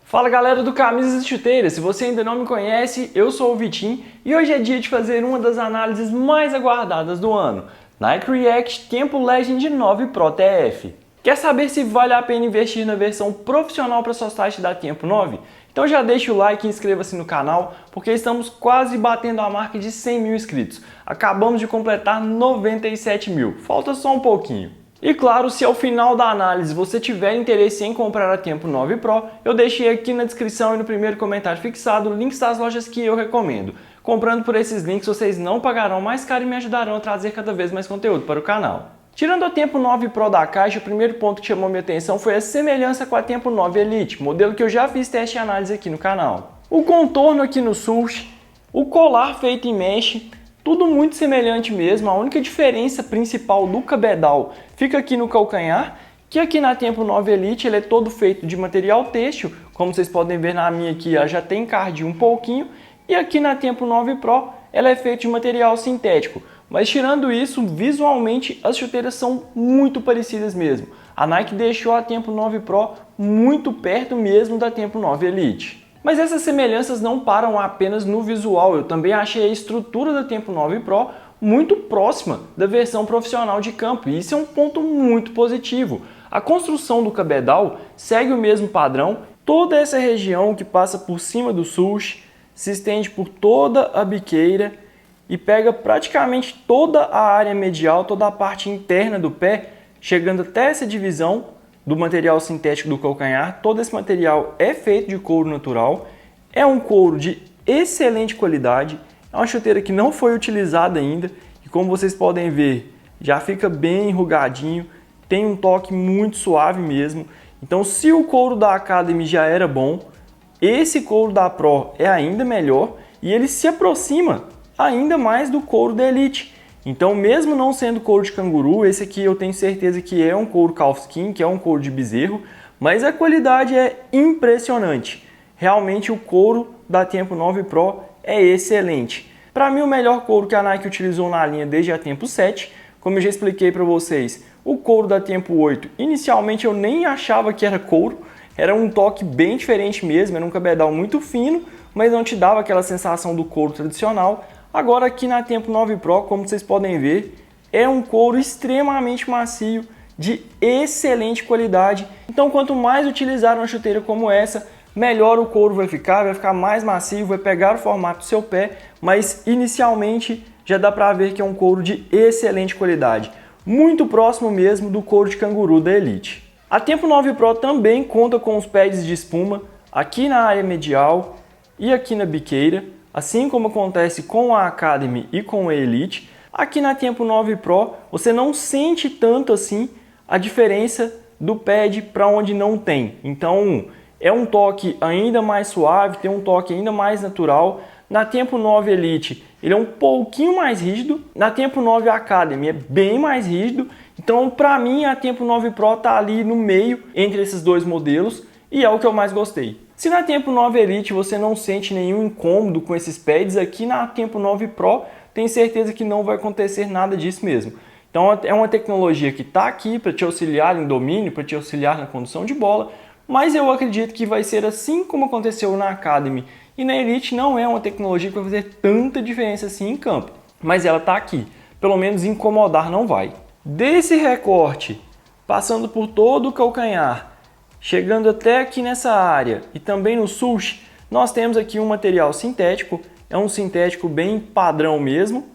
Fala galera do Camisas e Chuteiras, se você ainda não me conhece, eu sou o Vitinho e hoje é dia de fazer uma das análises mais aguardadas do ano, Nike React Tempo Legend 9 Pro TF. Quer saber se vale a pena investir na versão profissional para sua site da Tempo 9? Então já deixa o like e inscreva-se no canal, porque estamos quase batendo a marca de 100 mil inscritos. Acabamos de completar 97 mil, falta só um pouquinho. E claro, se ao final da análise você tiver interesse em comprar a Tempo 9 Pro, eu deixei aqui na descrição e no primeiro comentário fixado links das lojas que eu recomendo. Comprando por esses links vocês não pagarão mais caro e me ajudarão a trazer cada vez mais conteúdo para o canal. Tirando a Tempo 9 Pro da caixa, o primeiro ponto que chamou minha atenção foi a semelhança com a Tempo 9 Elite, modelo que eu já fiz teste e análise aqui no canal. O contorno aqui no sulch, o colar feito em mesh, tudo muito semelhante mesmo, a única diferença principal do cabedal fica aqui no calcanhar, que aqui na Tempo 9 Elite ele é todo feito de material têxtil, como vocês podem ver na minha aqui, ela já tem encardida um pouquinho, e aqui na Tempo 9 Pro ela é feita de material sintético. Mas tirando isso, visualmente as chuteiras são muito parecidas mesmo. A Nike deixou a Tempo 9 Pro muito perto mesmo da Tempo 9 Elite. Mas essas semelhanças não param apenas no visual, eu também achei a estrutura da Tempo 9 Pro muito próxima da versão profissional de campo, e isso é um ponto muito positivo. A construção do cabedal segue o mesmo padrão, toda essa região que passa por cima do sulch, se estende por toda a biqueira e pega praticamente toda a área medial, toda a parte interna do pé, chegando até essa divisão do material sintético do calcanhar. Todo esse material é feito de couro natural, é um couro de excelente qualidade, é uma chuteira que não foi utilizada ainda e como vocês podem ver, já fica bem enrugadinho, tem um toque muito suave mesmo. Então se o couro da Academy já era bom, esse couro da Pro é ainda melhor e ele se aproxima ainda mais do couro da Elite. Então, mesmo não sendo couro de canguru, esse aqui eu tenho certeza que é um couro calfskin, que é um couro de bezerro, mas a qualidade é impressionante. Realmente o couro da Tempo 9 Pro é excelente. Para mim, o melhor couro que a Nike utilizou na linha desde a Tempo 7, como eu já expliquei para vocês, o couro da Tempo 8, inicialmente eu nem achava que era couro, era um toque bem diferente mesmo, era um cabedal muito fino, mas não te dava aquela sensação do couro tradicional. Agora aqui na Tempo 9 Pro, como vocês podem ver, é um couro extremamente macio, de excelente qualidade. Então quanto mais utilizar uma chuteira como essa, melhor o couro vai ficar mais macio, vai pegar o formato do seu pé, mas inicialmente já dá para ver que é um couro de excelente qualidade. Muito próximo mesmo do couro de canguru da Elite. A Tempo 9 Pro também conta com os pads de espuma aqui na área medial e aqui na biqueira. Assim como acontece com a Academy e com a Elite, aqui na Tempo 9 Pro você não sente tanto assim a diferença do pad para onde não tem. Então é um toque ainda mais suave, tem um toque ainda mais natural. Na Tempo 9 Elite ele é um pouquinho mais rígido, na Tempo 9 Academy é bem mais rígido. Então para mim a Tempo 9 Pro está ali no meio entre esses dois modelos e é o que eu mais gostei. Se na Tempo 9 Elite você não sente nenhum incômodo com esses pads, aqui na Tempo 9 Pro tenho certeza que não vai acontecer nada disso mesmo. Então é uma tecnologia que está aqui para te auxiliar em domínio, para te auxiliar na condução de bola, mas eu acredito que vai ser assim como aconteceu na Academy e na Elite. Não é uma tecnologia que vai fazer tanta diferença assim em campo, mas ela está aqui, pelo menos incomodar não vai. Desse recorte, passando por todo o calcanhar, chegando até aqui nessa área e também no sulch, nós temos aqui um material sintético, é um sintético bem padrão mesmo,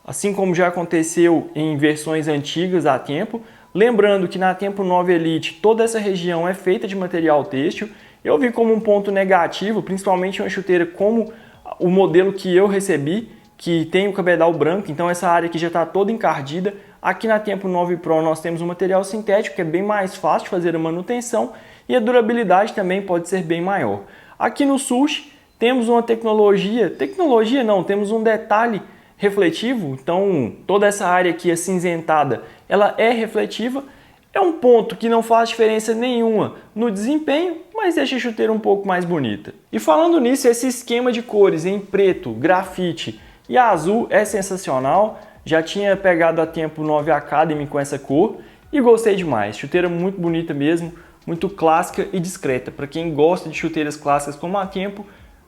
assim como já aconteceu em versões antigas da Tempo. Lembrando que na Tempo 9 Elite toda essa região é feita de material têxtil, eu vi como um ponto negativo, principalmente uma chuteira como o modelo que eu recebi, que tem o cabedal branco, então essa área aqui já está toda encardida. Aqui na Tempo 9 Pro nós temos um material sintético que é bem mais fácil de fazer a manutenção e a durabilidade também pode ser bem maior. Aqui no sulch temos uma temos um detalhe refletivo, então toda essa área aqui acinzentada, ela é refletiva. É um ponto que não faz diferença nenhuma no desempenho, mas deixa a chuteira um pouco mais bonita. E falando nisso, esse esquema de cores em preto, grafite e azul é sensacional. Já tinha pegado a Tempo 9 Academy com essa cor e gostei demais. Chuteira muito bonita mesmo, muito clássica e discreta. Para quem gosta de chuteiras clássicas como a Tempo,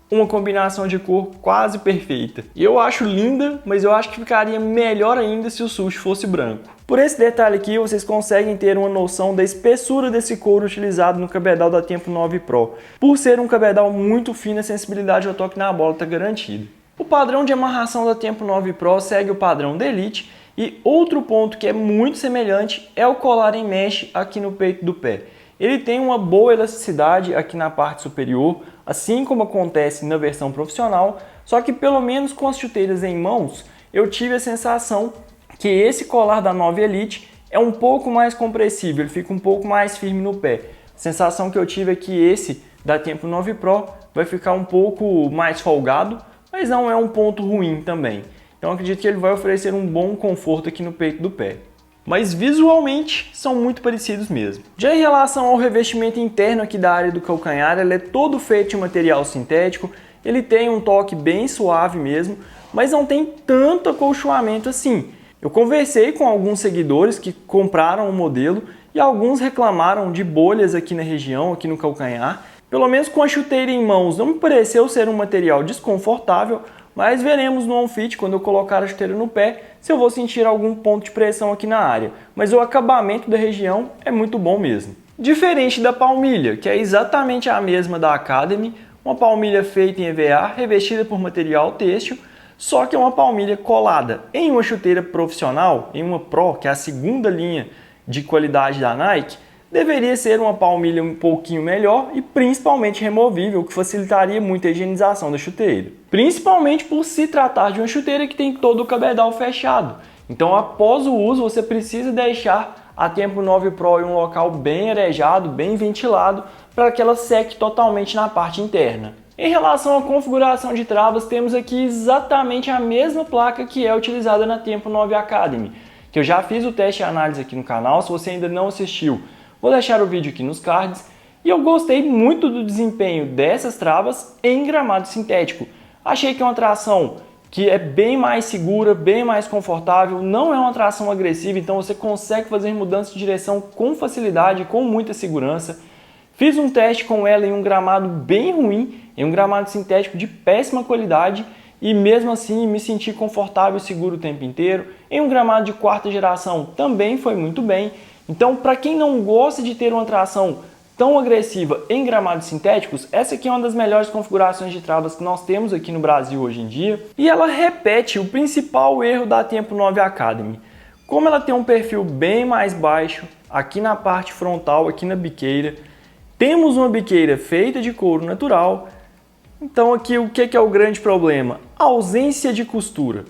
uma combinação de cor quase perfeita. E eu acho linda, mas eu acho que ficaria melhor ainda se o sushi fosse branco. Por esse detalhe aqui, vocês conseguem ter uma noção da espessura desse couro utilizado no cabedal da Tempo 9 Pro. Por ser um cabedal muito fino, a sensibilidade ao toque na bola está garantida. O padrão de amarração da Tempo 9 Pro segue o padrão da Elite, e outro ponto que é muito semelhante é o colar em mesh aqui no peito do pé. Ele tem uma boa elasticidade aqui na parte superior, assim como acontece na versão profissional, só que pelo menos com as chuteiras em mãos, eu tive a sensação que esse colar da 9 Elite é um pouco mais compressível, ele fica um pouco mais firme no pé. A sensação que eu tive é que esse da Tempo 9 Pro vai ficar um pouco mais folgado, mas não é um ponto ruim também. Então acredito que ele vai oferecer um bom conforto aqui no peito do pé. Mas visualmente são muito parecidos mesmo. Já em relação ao revestimento interno aqui da área do calcanhar, ele é todo feito de material sintético, ele tem um toque bem suave mesmo, mas não tem tanto acolchoamento assim. Eu conversei com alguns seguidores que compraram o modelo e alguns reclamaram de bolhas aqui na região, aqui no calcanhar. Pelo menos com a chuteira em mãos não me pareceu ser um material desconfortável, mas veremos no on-fit, quando eu colocar a chuteira no pé, se eu vou sentir algum ponto de pressão aqui na área. Mas o acabamento da região é muito bom mesmo. Diferente da palmilha, que é exatamente a mesma da Academy, uma palmilha feita em EVA, revestida por material têxtil, só que é uma palmilha colada em uma chuteira profissional, em uma Pro, que é a segunda linha de qualidade da Nike, deveria ser uma palmilha um pouquinho melhor e principalmente removível, que facilitaria muito a higienização da chuteira. Principalmente por se tratar de uma chuteira que tem todo o cabedal fechado. Então após o uso você precisa deixar a Tempo 9 Pro em um local bem arejado, bem ventilado, para que ela seque totalmente na parte interna. Em relação à configuração de travas, temos aqui exatamente a mesma placa que é utilizada na Tempo 9 Academy, que eu já fiz o teste e análise aqui no canal. Se você ainda não assistiu, vou deixar o vídeo aqui nos cards. E eu gostei muito do desempenho dessas travas em gramado sintético. Achei que é uma tração que é bem mais segura, bem mais confortável, não é uma tração agressiva, então você consegue fazer mudança de direção com facilidade, com muita segurança. Fiz um teste com ela em um gramado bem ruim, em um gramado sintético de péssima qualidade, e mesmo assim me senti confortável e seguro o tempo inteiro. Em um gramado de quarta geração também foi muito bem. Então, para quem não gosta de ter uma tração tão agressiva em gramados sintéticos, essa aqui é uma das melhores configurações de travas que nós temos aqui no Brasil hoje em dia. E ela repete o principal erro da Tempo 9 Academy. Como ela tem um perfil bem mais baixo, aqui na parte frontal, aqui na biqueira, temos uma biqueira feita de couro natural. Então aqui o que é o grande problema? A ausência de costura.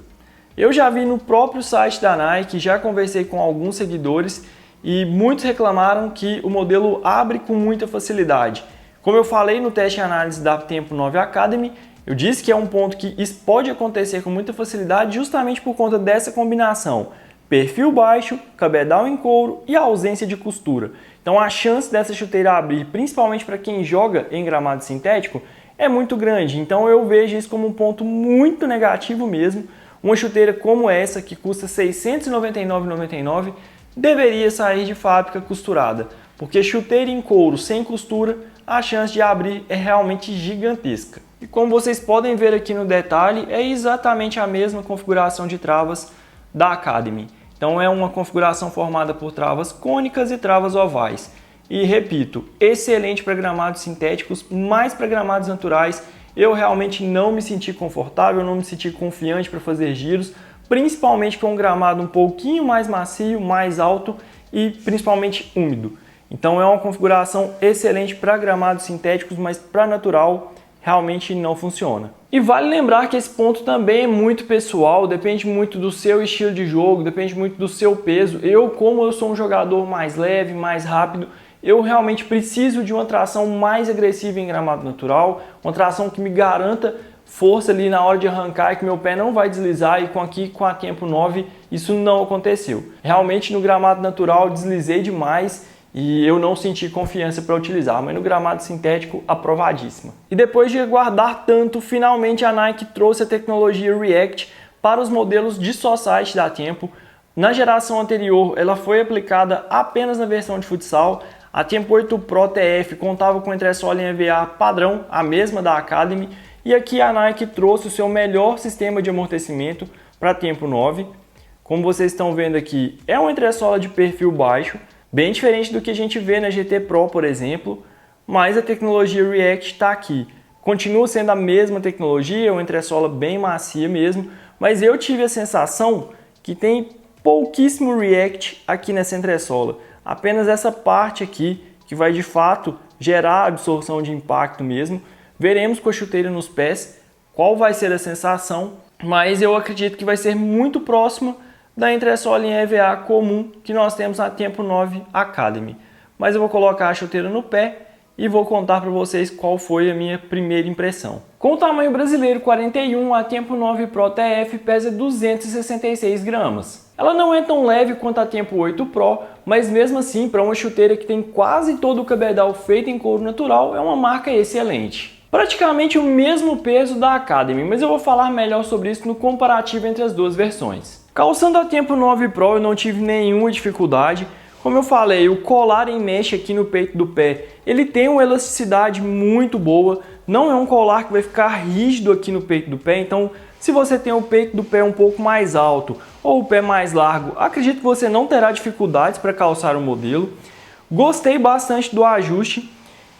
Eu já vi no próprio site da Nike, já conversei com alguns seguidores e muitos reclamaram que o modelo abre com muita facilidade. Como eu falei no teste e análise da Tempo 9 Academy, eu disse que é um ponto que isso pode acontecer com muita facilidade justamente por conta dessa combinação. Perfil baixo, cabedal em couro e a ausência de costura. Então a chance dessa chuteira abrir, principalmente para quem joga em gramado sintético, é muito grande. Então eu vejo isso como um ponto muito negativo mesmo. Uma chuteira como essa, que custa R$ 699,99, deveria sair de fábrica costurada, porque chuteira em couro sem costura, a chance de abrir é realmente gigantesca. E como vocês podem ver aqui no detalhe, é exatamente a mesma configuração de travas da Academy. Então é uma configuração formada por travas cônicas e travas ovais. E repito, excelente para gramados sintéticos, mas para gramados naturais eu realmente não me senti confortável, não me senti confiante para fazer giros, principalmente com um gramado um pouquinho mais macio, mais alto e principalmente úmido. Então é uma configuração excelente para gramados sintéticos, mas para natural realmente não funciona. E vale lembrar que esse ponto também é muito pessoal, depende muito do seu estilo de jogo, depende muito do seu peso. Como eu sou um jogador mais leve, mais rápido, eu realmente preciso de uma tração mais agressiva em gramado natural, uma tração que me garanta força ali na hora de arrancar e que meu pé não vai deslizar, e com a Tempo 9 isso não aconteceu. Realmente no gramado natural deslizei demais e eu não senti confiança para utilizar, mas no gramado sintético aprovadíssima. E depois de aguardar tanto, finalmente a Nike trouxe a tecnologia React para os modelos de society da Tempo. Na geração anterior ela foi aplicada apenas na versão de futsal. A Tempo 8 Pro TF contava com entressola em EVA padrão, a mesma da Academy, e aqui a Nike trouxe o seu melhor sistema de amortecimento para a Tempo 9. Como vocês estão vendo aqui, é uma entressola de perfil baixo, bem diferente do que a gente vê na GT Pro, por exemplo, mas a tecnologia React está aqui. Continua sendo a mesma tecnologia, uma entressola bem macia mesmo, mas eu tive a sensação que tem pouquíssimo React aqui nessa entressola. Apenas essa parte aqui que vai de fato gerar absorção de impacto mesmo. Veremos com a chuteira nos pés qual vai ser a sensação, mas eu acredito que vai ser muito próxima da entressola em EVA comum que nós temos na Tempo 9 Academy. Mas eu vou colocar a chuteira no pé e vou contar para vocês qual foi a minha primeira impressão. Com o tamanho brasileiro 41, a Tempo 9 Pro TF pesa 266 gramas. Ela não é tão leve quanto a Tempo 8 Pro, mas mesmo assim, para uma chuteira que tem quase todo o cabedal feito em couro natural, é uma marca excelente. Praticamente o mesmo peso da Academy, mas eu vou falar melhor sobre isso no comparativo entre as duas versões. Calçando a Tempo 9 Pro eu não tive nenhuma dificuldade. Como eu falei, o colar em mesh aqui no peito do pé, ele tem uma elasticidade muito boa, não é um colar que vai ficar rígido aqui no peito do pé, então se você tem o peito do pé um pouco mais alto ou o pé mais largo, acredito que você não terá dificuldades para calçar o modelo. Gostei bastante do ajuste,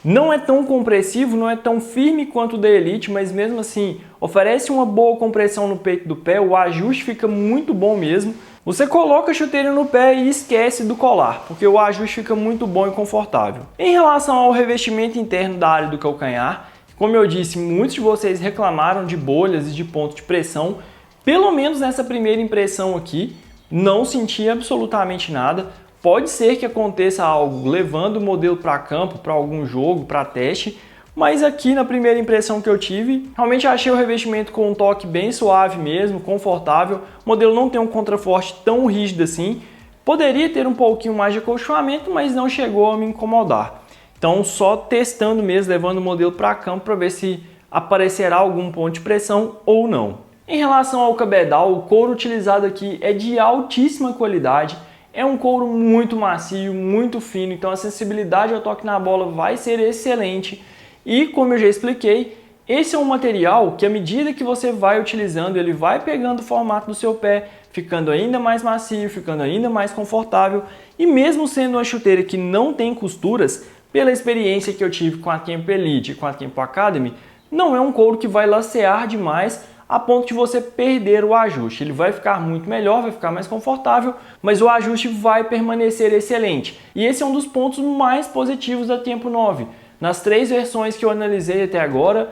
não é tão compressivo, não é tão firme quanto o da Elite, mas mesmo assim oferece uma boa compressão no peito do pé, o ajuste fica muito bom mesmo. Você coloca a chuteira no pé e esquece do colar, porque o ajuste fica muito bom e confortável. Em relação ao revestimento interno da área do calcanhar, como eu disse, muitos de vocês reclamaram de bolhas e de ponto de pressão. Pelo menos nessa primeira impressão aqui, não senti absolutamente nada. Pode ser que aconteça algo levando o modelo para campo, para algum jogo, para teste, mas aqui na primeira impressão que eu tive, realmente achei o revestimento com um toque bem suave mesmo, confortável. O modelo não tem um contraforte tão rígido assim. Poderia ter um pouquinho mais de acolchoamento, mas não chegou a me incomodar. Então só testando mesmo, levando o modelo para campo para ver se aparecerá algum ponto de pressão ou não. Em relação ao cabedal, o couro utilizado aqui é de altíssima qualidade. É um couro muito macio, muito fino, então a sensibilidade ao toque na bola vai ser excelente. E como eu já expliquei, esse é um material que à medida que você vai utilizando, ele vai pegando o formato do seu pé, ficando ainda mais macio, ficando ainda mais confortável. E mesmo sendo uma chuteira que não tem costuras, pela experiência que eu tive com a Tempo Elite e com a Tempo Academy, não é um couro que vai lacear demais a ponto de você perder o ajuste. Ele vai ficar muito melhor, vai ficar mais confortável, mas o ajuste vai permanecer excelente. E esse é um dos pontos mais positivos da Tempo 9. Nas três versões que eu analisei até agora,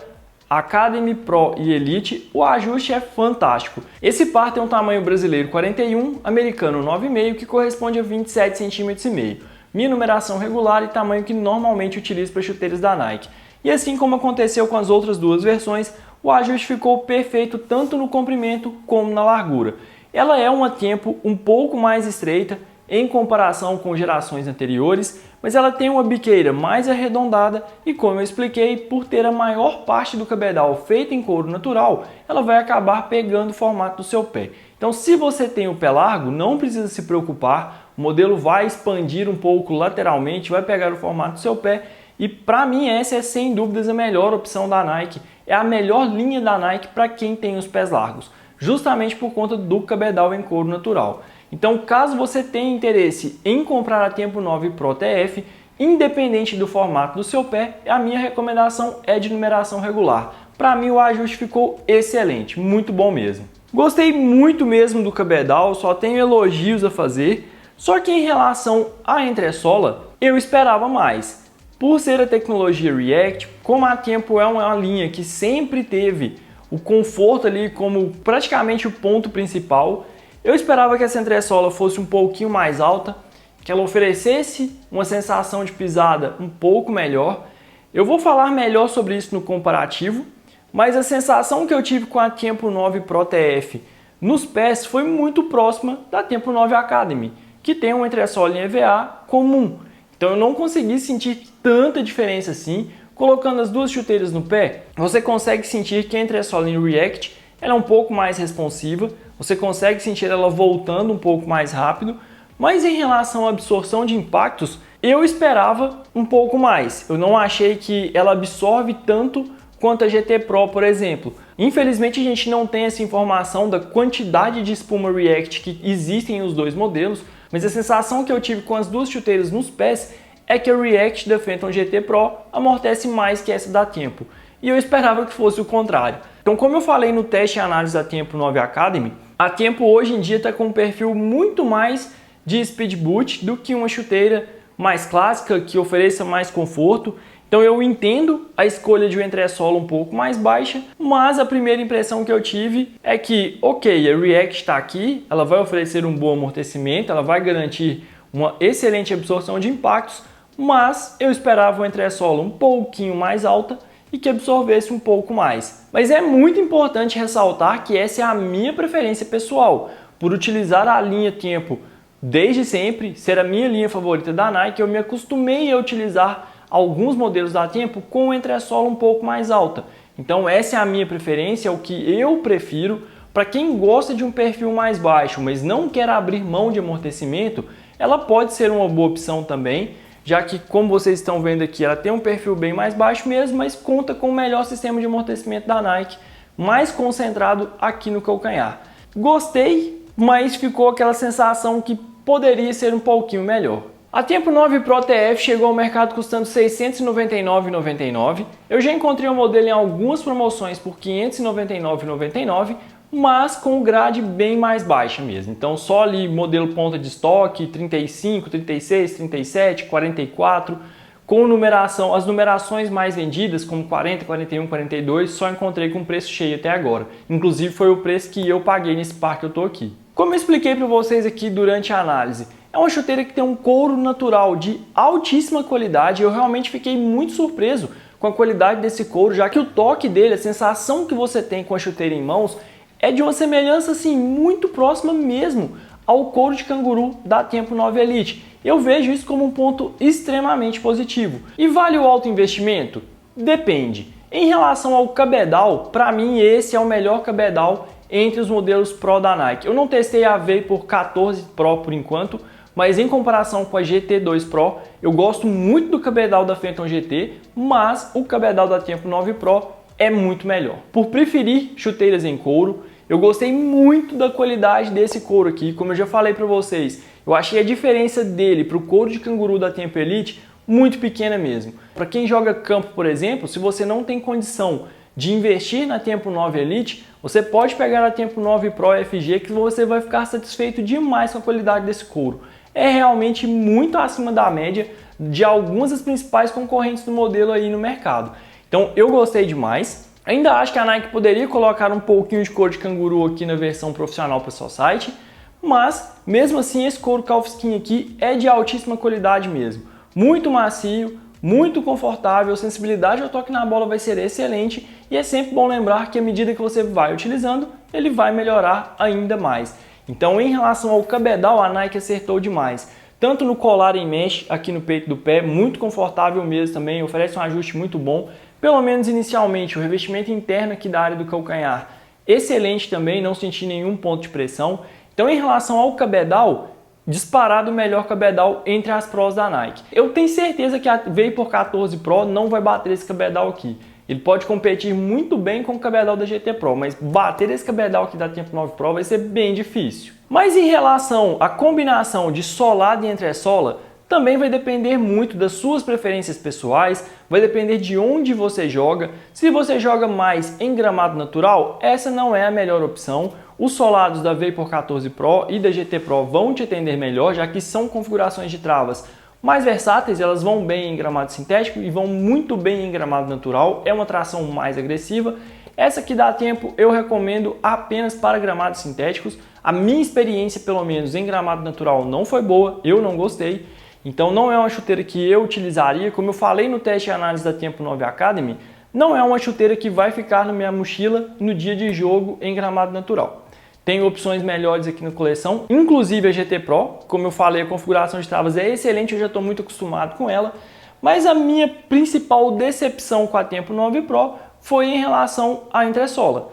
Academy, Pro e Elite, o ajuste é fantástico. Esse par tem um tamanho brasileiro 41, americano 9,5, que corresponde a 27,5 cm. Minha numeração regular e tamanho que normalmente utilizo para chuteiras da Nike. E assim como aconteceu com as outras duas versões, o ajuste ficou perfeito tanto no comprimento como na largura. Ela é uma Tempo um pouco mais estreita em comparação com gerações anteriores, mas ela tem uma biqueira mais arredondada e, como eu expliquei, por ter a maior parte do cabedal feita em couro natural, ela vai acabar pegando o formato do seu pé. Então, se você tem o pé largo, não precisa se preocupar, o modelo vai expandir um pouco lateralmente, vai pegar o formato do seu pé e, para mim, essa é sem dúvidas a melhor opção da Nike, é a melhor linha da Nike para quem tem os pés largos, justamente por conta do cabedal em couro natural. Então, caso você tenha interesse em comprar a Tempo 9 Pro TF, independente do formato do seu pé, a minha recomendação é de numeração regular. Para mim, o ajuste ficou excelente, muito bom mesmo. Gostei muito mesmo do cabedal, só tenho elogios a fazer. Só que em relação à entressola, eu esperava mais. Por ser a tecnologia React, como a Tempo é uma linha que sempre teve o conforto ali como praticamente o ponto principal, eu esperava que essa entressola fosse um pouquinho mais alta, que ela oferecesse uma sensação de pisada um pouco melhor. Eu vou falar melhor sobre isso no comparativo, mas a sensação que eu tive com a Tempo 9 Pro TF nos pés foi muito próxima da Tempo 9 Academy, que tem uma entressola em EVA comum. Então eu não consegui sentir tanta diferença assim. Colocando as duas chuteiras no pé, você consegue sentir que a entressola em React ela é um pouco mais responsiva, você consegue sentir ela voltando um pouco mais rápido, mas em relação à absorção de impactos, Eu esperava um pouco mais. Eu não achei que ela absorve tanto quanto a GT Pro, por exemplo. Infelizmente a gente não tem essa informação da quantidade de espuma React que existem nos dois modelos, mas a sensação que eu tive com as duas chuteiras nos pés é que a React da Phantom GT Pro amortece mais que essa da Tempo. E eu esperava que fosse o contrário. Então, como eu falei no teste e análise da Tempo 9 Academy, a Tempo hoje em dia está com um perfil muito mais de speed boot do que uma chuteira mais clássica, que ofereça mais conforto. Então eu entendo a escolha de um entressola um pouco mais baixa, mas a primeira impressão que eu tive é que, ok, a React está aqui, ela vai oferecer um bom amortecimento, ela vai garantir uma excelente absorção de impactos, mas eu esperava um entressola um pouquinho mais alta e que absorvesse um pouco mais. Mas é muito importante ressaltar que essa é a minha preferência pessoal. Por utilizar a linha Tempo desde sempre, ser a minha linha favorita da Nike, eu me acostumei a utilizar alguns modelos da Tempo com entressola um pouco mais alta. Então essa é a minha preferência, é o que eu prefiro. Para quem gosta de um perfil mais baixo, mas não quer abrir mão de amortecimento, ela pode ser uma boa opção também, já que, como vocês estão vendo aqui, ela tem um perfil bem mais baixo mesmo, mas conta com o melhor sistema de amortecimento da Nike, mais concentrado aqui no calcanhar. Gostei, mas ficou aquela sensação que poderia ser um pouquinho melhor. A Tempo 9 Pro TF chegou ao mercado custando R$ 699,99. Eu já encontrei o modelo em algumas promoções por R$ 599,99, mas com grade bem mais baixa mesmo. Então só ali modelo ponta de estoque, 35, 36, 37, 44, com numeração, as numerações mais vendidas, como 40, 41, 42, só encontrei com preço cheio até agora. Inclusive foi o preço que eu paguei nesse par que eu tô aqui. Como eu expliquei para vocês aqui durante a análise, é uma chuteira que tem um couro natural de altíssima qualidade. Eu realmente fiquei muito surpreso com a qualidade desse couro, já que o toque dele, a sensação que você tem com a chuteira em mãos, é de uma semelhança assim muito próxima mesmo ao couro de canguru da Tempo 9 Elite. Eu vejo isso como um ponto extremamente positivo. E vale o alto investimento? Depende. Em relação ao cabedal, para mim esse é o melhor cabedal entre os modelos Pro da Nike. Eu não testei a Vapor 14 Pro por enquanto, mas em comparação com a GT2 Pro, eu gosto muito do cabedal da Phantom GT, mas o cabedal da Tempo 9 Pro é muito melhor. Por preferir chuteiras em couro, eu gostei muito da qualidade desse couro aqui. Como eu já falei para vocês, eu achei a diferença dele para o couro de canguru da Tempo Elite muito pequena mesmo. Para quem joga campo, por exemplo, se você não tem condição de investir na Tempo 9 Elite, você pode pegar a Tempo 9 Pro FG que você vai ficar satisfeito demais com a qualidade desse couro. É realmente muito acima da média de algumas das principais concorrentes do modelo aí no mercado. Então eu gostei demais. Ainda acho que a Nike poderia colocar um pouquinho de couro de canguru aqui na versão profissional para o seu site, mas mesmo assim esse couro Calfskin aqui é de altíssima qualidade mesmo. Muito macio, muito confortável, a sensibilidade ao toque na bola vai ser excelente e é sempre bom lembrar que à medida que você vai utilizando, ele vai melhorar ainda mais. Então, em relação ao cabedal, a Nike acertou demais. Tanto no colar em mesh, aqui no peito do pé, muito confortável mesmo também, oferece um ajuste muito bom. Pelo menos inicialmente, o revestimento interno aqui da área do calcanhar, excelente também, não senti nenhum ponto de pressão. Então, em relação ao cabedal, disparado o melhor cabedal entre as Pros da Nike. Eu tenho certeza que a Vapor 14 Pro não vai bater esse cabedal aqui. Ele pode competir muito bem com o cabedal da GT Pro, mas bater esse cabedal aqui da Tempo 9 Pro vai ser bem difícil. Mas em relação à combinação de solado e entressola, também vai depender muito das suas preferências pessoais, vai depender de onde você joga. Se você joga mais em gramado natural, essa não é a melhor opção. Os solados da Vapor 14 Pro e da GT Pro vão te atender melhor, já que são configurações de travas mais versáteis, elas vão bem em gramado sintético e vão muito bem em gramado natural, é uma tração mais agressiva. Essa que dá Tempo eu recomendo apenas para gramados sintéticos. A minha experiência, pelo menos em gramado natural, não foi boa, eu não gostei. Então não é uma chuteira que eu utilizaria, como eu falei no teste e análise da Tempo 9 Academy, não é uma chuteira que vai ficar na minha mochila no dia de jogo em gramado natural. Tem opções melhores aqui na coleção, inclusive a GT Pro. Como eu falei, a configuração de travas é excelente, eu já estou muito acostumado com ela. Mas a minha principal decepção com a Tempo 9 Pro foi em relação à entressola.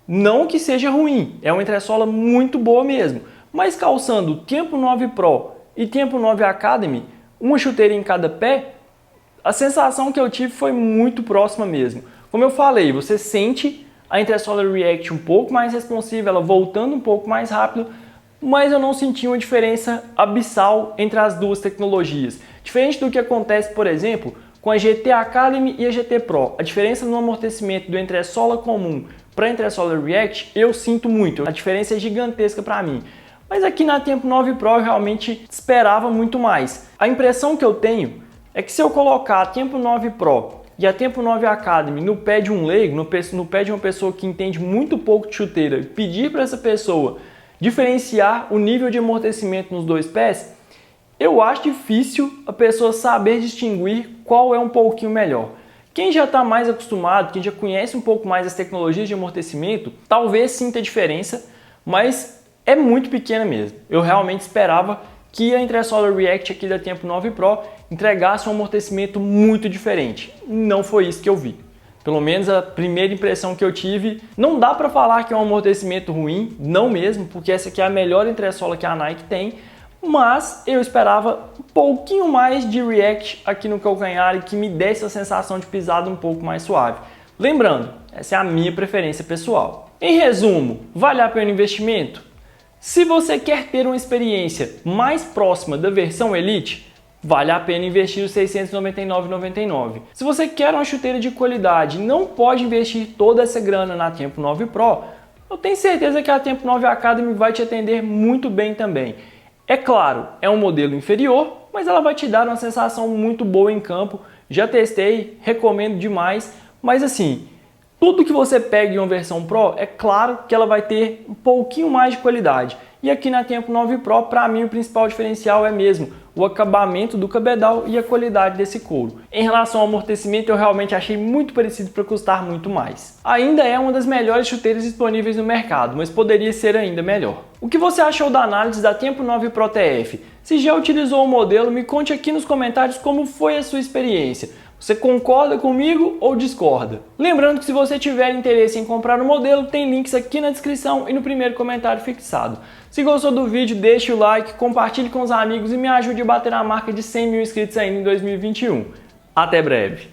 Não que seja ruim, é uma entressola muito boa mesmo. Mas calçando Tempo 9 Pro e Tempo 9 Academy, uma chuteira em cada pé, a sensação que eu tive foi muito próxima mesmo. Como eu falei, você sente a Intersolar React um pouco mais responsiva, ela voltando um pouco mais rápido, mas eu não senti uma diferença abissal entre as duas tecnologias. Diferente do que acontece, por exemplo, com a GT Academy e a GT Pro. A diferença no amortecimento do entressola comum para a Intersolar React, eu sinto muito. A diferença é gigantesca para mim. Mas aqui na Tempo 9 Pro eu realmente esperava muito mais. A impressão que eu tenho é que se eu colocar a Tempo 9 Pro e a Tempo 9 Academy no pé de um leigo, no pé de uma pessoa que entende muito pouco de chuteira, e pedir para essa pessoa diferenciar o nível de amortecimento nos dois pés, eu acho difícil a pessoa saber distinguir qual é um pouquinho melhor. Quem já está mais acostumado, quem já conhece um pouco mais as tecnologias de amortecimento, talvez sinta a diferença, mas é muito pequena mesmo. Eu realmente esperava que a Intersolar React aqui da Tempo 9 Pro entregasse um amortecimento muito diferente. Não foi isso que eu vi. Pelo menos a primeira impressão que eu tive, não dá para falar que é um amortecimento ruim, não mesmo, porque essa aqui é a melhor entressola que a Nike tem, mas eu esperava um pouquinho mais de React aqui no calcanhar e que me desse a sensação de pisada um pouco mais suave. Lembrando, essa é a minha preferência pessoal. Em resumo, vale a pena o investimento? Se você quer ter uma experiência mais próxima da versão Elite, vale a pena investir os R$ 699,99. Se você quer uma chuteira de qualidade e não pode investir toda essa grana na Tempo 9 Pro, eu tenho certeza que a Tempo 9 Academy vai te atender muito bem também. É claro, é um modelo inferior, mas ela vai te dar uma sensação muito boa em campo. Já testei, recomendo demais, mas assim, tudo que você pega em uma versão Pro, é claro que ela vai ter um pouquinho mais de qualidade. E aqui na Tempo 9 Pro, para mim, o principal diferencial é mesmo o acabamento do cabedal e a qualidade desse couro. Em relação ao amortecimento, eu realmente achei muito parecido para custar muito mais. Ainda é uma das melhores chuteiras disponíveis no mercado, mas poderia ser ainda melhor. O que você achou da análise da Tempo 9 Pro TF? Se já utilizou o modelo, me conte aqui nos comentários como foi a sua experiência. Você concorda comigo ou discorda? Lembrando que se você tiver interesse em comprar o modelo, tem links aqui na descrição e no primeiro comentário fixado. Se gostou do vídeo, deixe o like, compartilhe com os amigos e me ajude a bater a marca de 100 mil inscritos ainda em 2021. Até breve!